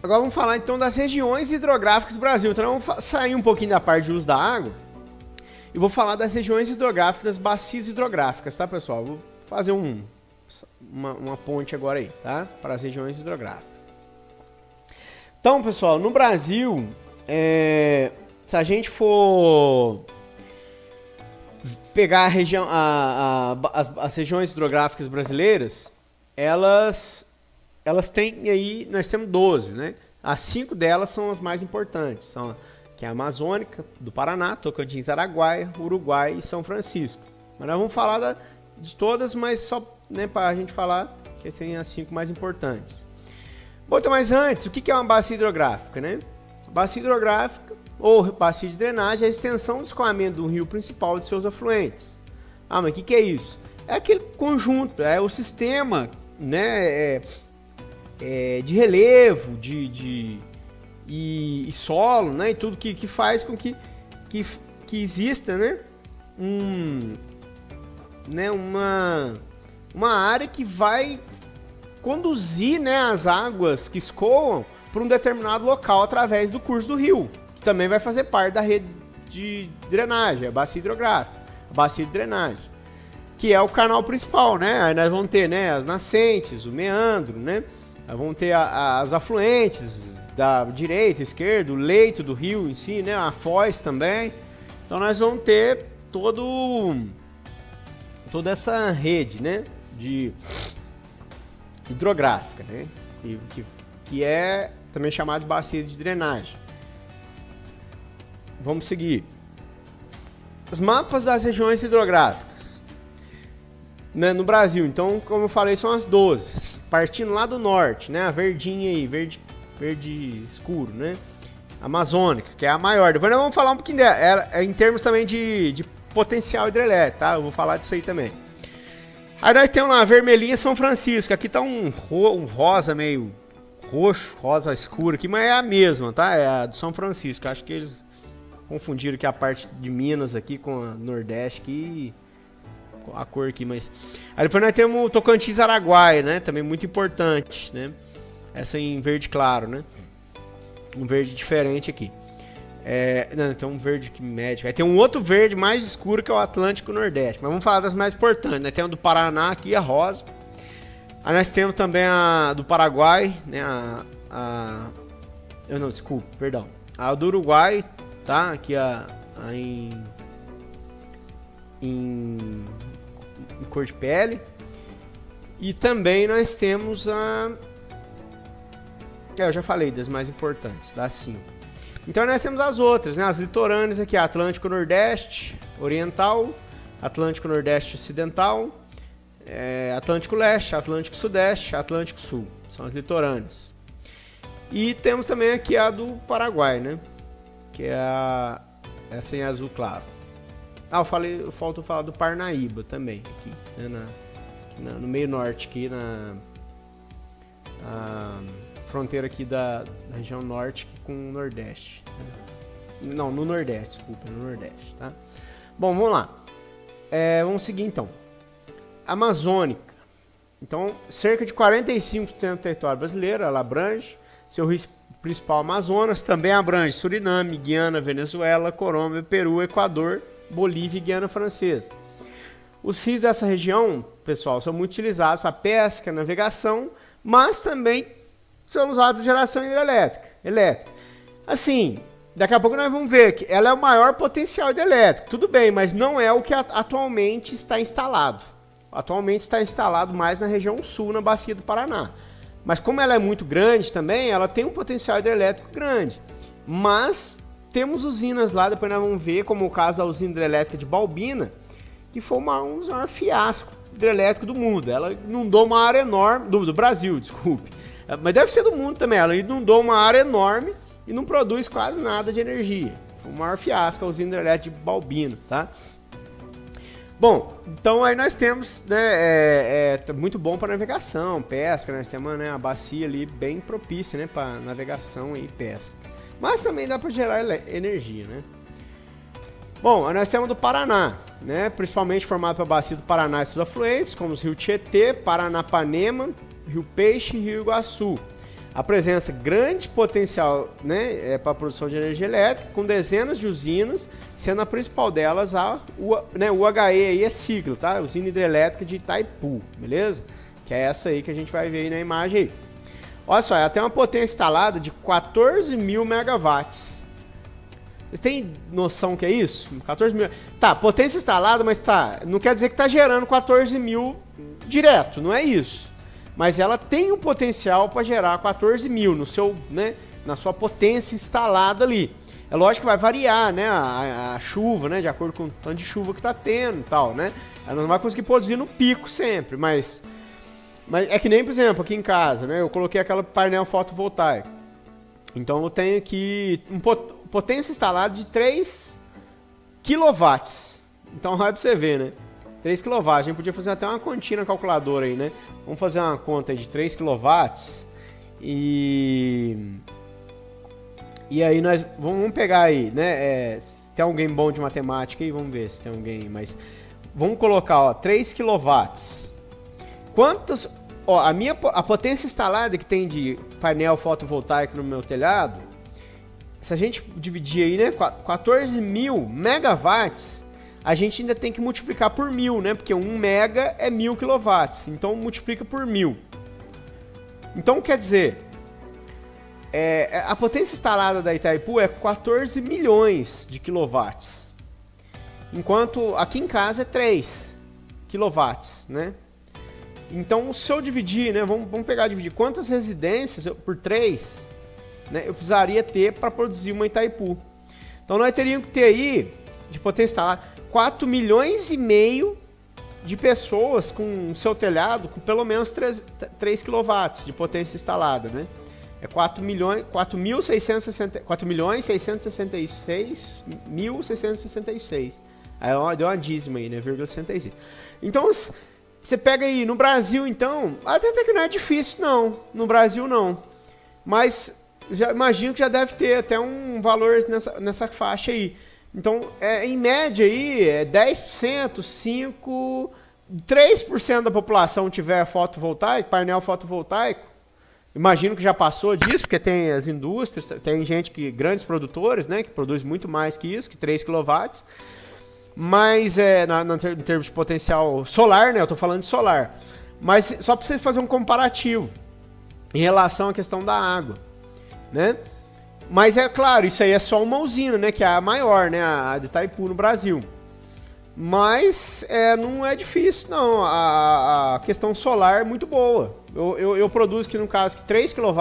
Agora vamos falar então das regiões hidrográficas do Brasil. Então vamos sair um pouquinho da parte de uso da água e vou falar das regiões hidrográficas, das bacias hidrográficas, tá, pessoal? Vou fazer uma ponte agora aí, tá? Para as regiões hidrográficas. Então, pessoal, no Brasil, se a gente for pegar as regiões hidrográficas brasileiras, elas têm aí, nós temos 12, né? As 5 delas são as mais importantes, são que é a Amazônica, do Paraná, Tocantins, Araguaia, Uruguai e São Francisco. Mas nós vamos falar de todas, mas só, né, para a gente falar que tem as 5 mais importantes. Bom, então, mas antes, o que é uma bacia hidrográfica, né? Bacia hidrográfica ou bacia de drenagem é a extensão do escoamento do rio principal de seus afluentes. Ah, mas o que é isso? É aquele conjunto, é o sistema, né, de relevo, e solo, né, e tudo que faz com que exista, né, uma área que vai conduzir, né, as águas que escoam para um determinado local através do curso do rio, que também vai fazer parte da rede de drenagem, a bacia hidrográfica, a bacia de drenagem, que é o canal principal, né? Aí nós vamos ter, né, as nascentes, o meandro, né? Nós vamos ter as afluentes da direita, esquerda, o leito do rio em si, né? A foz também. Então nós vamos ter toda essa rede, né, de hidrográfica, né? Que é também chamada de bacia de drenagem. Vamos seguir. Os mapas das regiões hidrográficas, né, no Brasil. Então, como eu falei, são as 12. Partindo lá do norte, né, a verdinha aí, verde escuro, né? Amazônica, que é a maior. Depois nós vamos falar um pouquinho dela, em termos também de potencial hidrelétrico, tá? Eu vou falar disso aí também. Aí nós temos lá a vermelhinha São Francisco. Aqui tá um rosa meio roxo, rosa escuro aqui, mas é a mesma, tá? É a do São Francisco. Acho que eles confundiram aqui a parte de Minas aqui com a Nordeste aqui, a cor aqui, mas... Aí depois nós temos o Tocantins Araguaia, né? Também muito importante, né? Essa em verde claro, né? Um verde diferente aqui. Não, tem um verde que médio. Aí tem um outro verde mais escuro que é o Atlântico Nordeste. Mas vamos falar das mais importantes, né? Tem a do Paraná aqui, a rosa. Aí nós temos também a do Paraguai, né? Desculpa, perdão. A do Uruguai, tá? Aqui em cor de pele. E também nós temos eu já falei das mais importantes, das 5. Então nós temos as outras, né? As litorâneas aqui, Atlântico Nordeste Oriental, Atlântico Nordeste Ocidental, Atlântico Leste, Atlântico Sudeste, Atlântico Sul. São as litorâneas. E temos também aqui a do Paraguai, né? Que é essa em azul claro. Faltou falar do Parnaíba também, aqui, né? No meio norte, aqui na fronteira aqui da região norte com o Nordeste. Não, no Nordeste, desculpa, no Nordeste, tá? Bom, vamos lá. Vamos seguir então. Amazônica. Então, cerca de 45% do território brasileiro, ela abrange. Seu rio principal, Amazonas, também abrange Suriname, Guiana, Venezuela, Colômbia, Peru, Equador, Bolívia e Guiana Francesa. Os rios dessa região, pessoal, são muito utilizados para pesca, navegação, mas também são usados para geração elétrica. Assim, daqui a pouco nós vamos ver que ela é o maior potencial hidrelétrico. Tudo bem, mas não é o que atualmente está instalado. Atualmente está instalado mais na região sul, na bacia do Paraná. Mas como ela é muito grande também, ela tem um potencial hidrelétrico grande. Mas temos usinas lá, depois nós vamos ver, como o caso da usina hidrelétrica de Balbina, que foi um dos maiores fiascos hidrelétricos do mundo. Ela inundou uma área enorme, do Brasil, desculpe. Mas deve ser do mundo também. Ela inundou uma área enorme e não produz quase nada de energia. Foi o maior fiasco a usina hidrelétrica de Balbina, tá? Bom, então aí nós temos, né, muito bom para navegação, pesca, né? Nós temos, né, a bacia ali bem propícia, né, para navegação e pesca. Mas também dá para gerar energia, né? Bom, aí nós temos do Paraná, né, principalmente formado pela bacia do Paraná e seus afluentes, como os rios Tietê, Paranapanema, Rio Peixe e Rio Iguaçu. apresenta grande potencial, né, para a produção de energia elétrica, com dezenas de usinas, sendo a principal delas a UHE, aí é sigla, tá? Usina Hidrelétrica de Itaipu, beleza? Que é essa aí que a gente vai ver aí na imagem aí. Olha só, ela tem uma potência instalada de 14 mil megawatts. Vocês têm noção que é isso? 14 mil. Tá, potência instalada, mas tá, não quer dizer que tá gerando 14 mil direto, não é isso. Mas ela tem um potencial para gerar 14 mil no seu, né, na sua potência instalada ali. É lógico que vai variar, né, a chuva, né, de acordo com o tanto de chuva que tá tendo e tal, né. Ela não vai conseguir produzir no pico sempre, mas é que nem, por exemplo, aqui em casa, né, eu coloquei aquela painel fotovoltaico. Então eu tenho aqui potência instalada de 3 kW. Então vai pra você ver, né. 3 kW, a gente podia fazer até uma continha na calculadora aí, né? Vamos fazer uma conta aí de 3 kW e aí nós vamos pegar aí, né? Se tem alguém bom de matemática aí, vamos ver se tem alguém, mas vamos colocar, ó, 3 kW. Quantas, ó, a potência instalada que tem de painel fotovoltaico no meu telhado, se a gente dividir aí, né, 14 mil megawatts, a gente ainda tem que multiplicar por 1000, né? Porque 1 mega é 1000 kW. Então multiplica por 1000. Então quer dizer, a potência instalada da Itaipu é 14 milhões de quilowatts. Enquanto aqui em casa é 3 quilowatts, né? Então se eu dividir, né? Vamos pegar e dividir quantas residências por 3, né, eu precisaria ter para produzir uma Itaipu. Então nós teríamos que ter aí, de potência instalada, 4 milhões e meio de pessoas com seu telhado com pelo menos 3 kW de potência instalada, né? É 4.666.666. Aí deu uma dízima aí, né? 0,66. Então, você pega aí, no Brasil, então, até que não é difícil, não. No Brasil, não. Mas, já imagino que já deve ter até um valor nessa faixa aí. Então, em média aí, 10%, 5%, 3% da população tiver fotovoltaico, painel fotovoltaico. Imagino que já passou disso, porque tem as indústrias, tem gente grandes produtores, né, que produz muito mais que isso, que 3 kW. Mas, em termos de potencial solar, né, eu tô falando de solar. Mas só para você fazer um comparativo em relação à questão da água, né? Mas é claro, isso aí é só uma usina, né? Que é a maior, né? A de Itaipu no Brasil. Mas não é difícil, não. A questão solar é muito boa. Eu produzo aqui, no caso, 3 kW,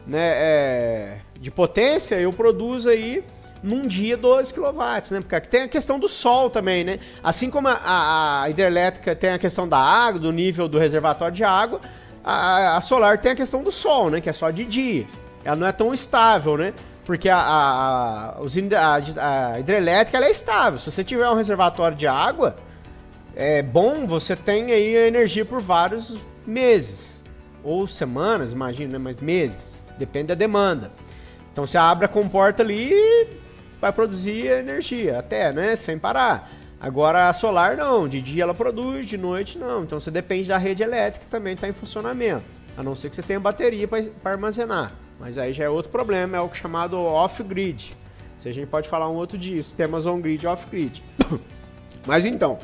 né, de potência, eu produzo aí num dia 12 kW, né? Porque aqui tem a questão do sol também, né? Assim como a hidrelétrica tem a questão da água, do nível do reservatório de água, a solar tem a questão do sol, né? Que é só de dia. Ela não é tão estável, né? Porque a hidrelétrica ela é estável. Se você tiver um reservatório de água, é bom, você tem aí a energia por vários meses. Ou semanas, imagina, né? Mas meses. Depende da demanda. Então, se a Abra comporta ali, vai produzir energia, até, né? Sem parar. Agora, a solar não. De dia ela produz, de noite não. Então, você depende da rede elétrica que também está em funcionamento. A não ser que você tenha bateria para armazenar. Mas aí já é outro problema, é o chamado off-grid. Se a gente pode falar um outro dia, sistemas on-grid e off-grid. Mas então.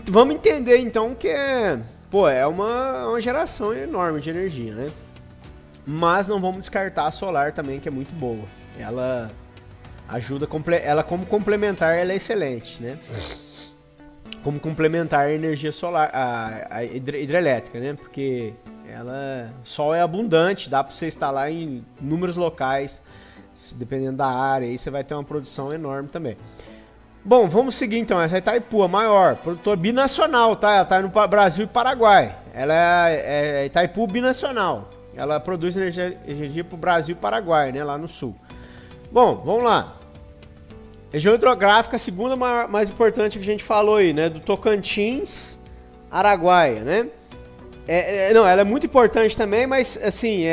Vamos entender então que é uma geração enorme de energia, né? Mas não vamos descartar a solar também, que é muito boa. Ela ajuda, ela como complementar, ela é excelente, né? Como complementar a energia solar, a hidrelétrica, né? Porque sol é abundante, dá para você instalar em inúmeros locais, dependendo da área, aí você vai ter uma produção enorme também. Bom, vamos seguir então. Essa é a Itaipu, a maior, produtor binacional, tá? Ela tá no Brasil e Paraguai. Ela é Itaipu binacional. Ela produz energia para o Brasil e Paraguai, né? Lá no sul. Bom, vamos lá. Região hidrográfica, a segunda mais importante que a gente falou aí, né? Do Tocantins, Araguaia, né? Não, ela é muito importante também, mas assim,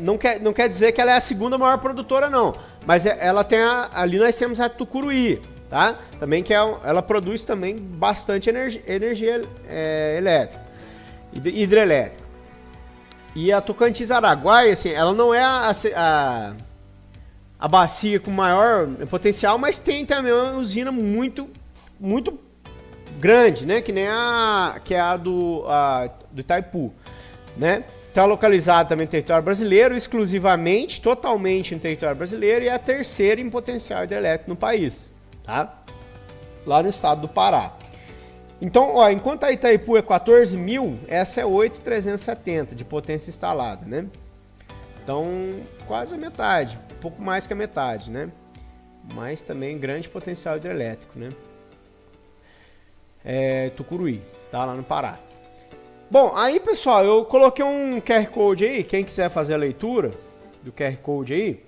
não quer dizer que ela é a segunda maior produtora, não. Mas ela tem ali nós temos a Tucuruí, tá? Também ela produz também bastante energia elétrica. hidrelétrica. E a Tocantins-Araguaia, assim, ela não é a bacia com maior potencial, mas tem também uma usina muito grande, né? Que nem a do Itaipu, né? Está localizada também no território brasileiro, exclusivamente, totalmente no território brasileiro, e é a terceira em potencial hidrelétrico no país, tá? Lá no estado do Pará. Então, ó, enquanto a Itaipu é 14 mil, essa é 8.370 de potência instalada, né? Então, quase a metade, um pouco mais que a metade, né? Mas também grande potencial hidrelétrico, né? Tucuruí, tá? Lá no Pará. Bom, aí, pessoal, eu coloquei um QR Code aí, quem quiser fazer a leitura do QR Code aí,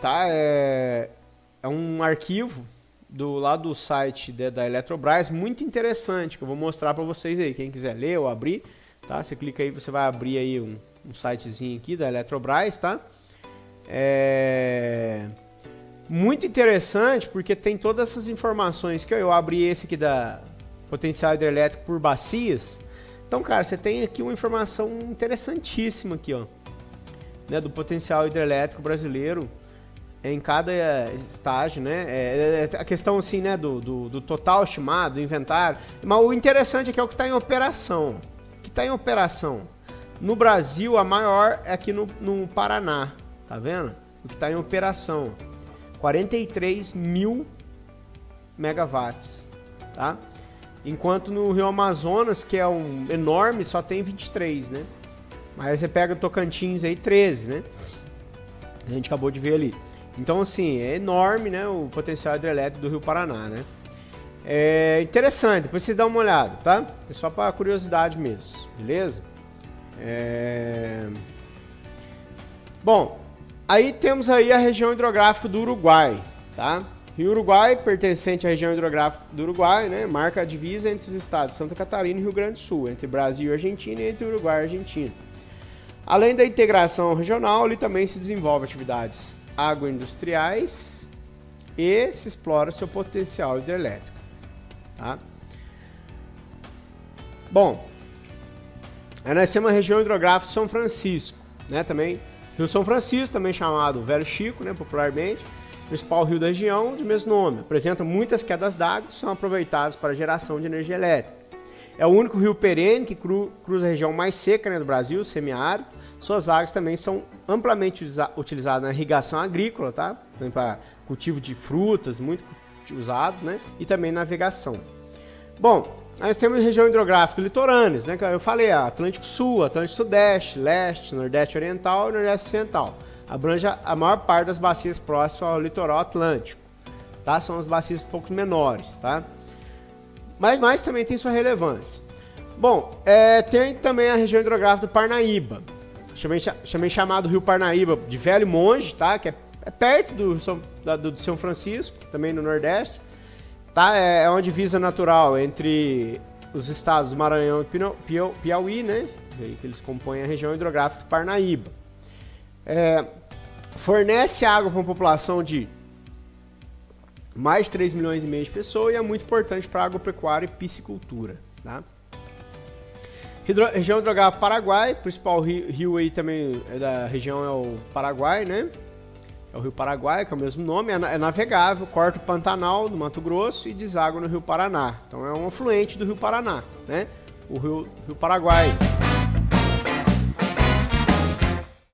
tá? É um arquivo lá do site da Eletrobras, muito interessante, que eu vou mostrar para vocês aí, quem quiser ler ou abrir, tá? Você clica aí, você vai abrir aí um sitezinho aqui da Eletrobras, tá? Muito interessante, porque tem todas essas informações que eu abri esse aqui da potencial hidrelétrico por bacias. Então, cara, você tem aqui uma informação interessantíssima aqui, ó, né, do potencial hidrelétrico brasileiro em cada estágio, né? A questão assim, né, do total estimado, do inventário. Mas o interessante é que é o que está em operação. O que está em operação no Brasil, a maior é aqui no Paraná, tá vendo? O que está em operação, 43 mil megawatts, tá? Enquanto no Rio Amazonas, que é um enorme, só tem 23, né? Mas aí você pega o Tocantins aí, 13, né? A gente acabou de ver ali. Então, assim, é enorme, né, o potencial hidrelétrico do Rio Paraná, né? É interessante, depois vocês dão uma olhada, tá? É só para curiosidade mesmo, beleza? Bom, aí temos aí a região hidrográfica do Uruguai, tá? Rio Uruguai, pertencente à região hidrográfica do Uruguai, né? Marca a divisa entre os estados de Santa Catarina e Rio Grande do Sul, entre Brasil e Argentina e entre Uruguai e Argentina. Além da integração regional, ali também se desenvolve atividades agroindustriais e se explora seu potencial hidrelétrico, tá? Bom, aí nós temos a região hidrográfica de São Francisco, né? Também Rio São Francisco, também chamado Velho Chico, né? Popularmente, principal rio da região de mesmo nome, apresenta muitas quedas d'água que são aproveitadas para a geração de energia elétrica. É o único rio perene que cruza a região mais seca, né, do Brasil, semiárido. Suas águas também são amplamente utilizadas na irrigação agrícola, tá? Também para cultivo de frutas, muito usado, né? E também navegação. Bom, nós temos região hidrográfica litorâneas, né? Que eu falei, Atlântico Sul, Atlântico Sudeste, Leste, Nordeste Oriental e Nordeste Ocidental. Abrange a maior parte das bacias próximas ao litoral atlântico, tá? São as bacias um pouco menores, tá? Mas também tem sua relevância. Bom, tem também a região hidrográfica do Parnaíba, também chamado Rio Parnaíba de Velho Monte, tá? Que é perto do São Francisco, também no Nordeste, tá? É uma divisa natural entre os estados do Maranhão e Piauí, né? Que eles compõem a região hidrográfica do Parnaíba. Fornece água para uma população de mais de 3 milhões e meio de pessoas e é muito importante para a agropecuária e piscicultura, tá? Região hidrográfica Paraguai, principal rio aí também da região é o Paraguai, né? É o Rio Paraguai, que é o mesmo nome, é navegável, corta o Pantanal do Mato Grosso e deságua no Rio Paraná. Então é um afluente do Rio Paraná, né? O Rio Paraguai.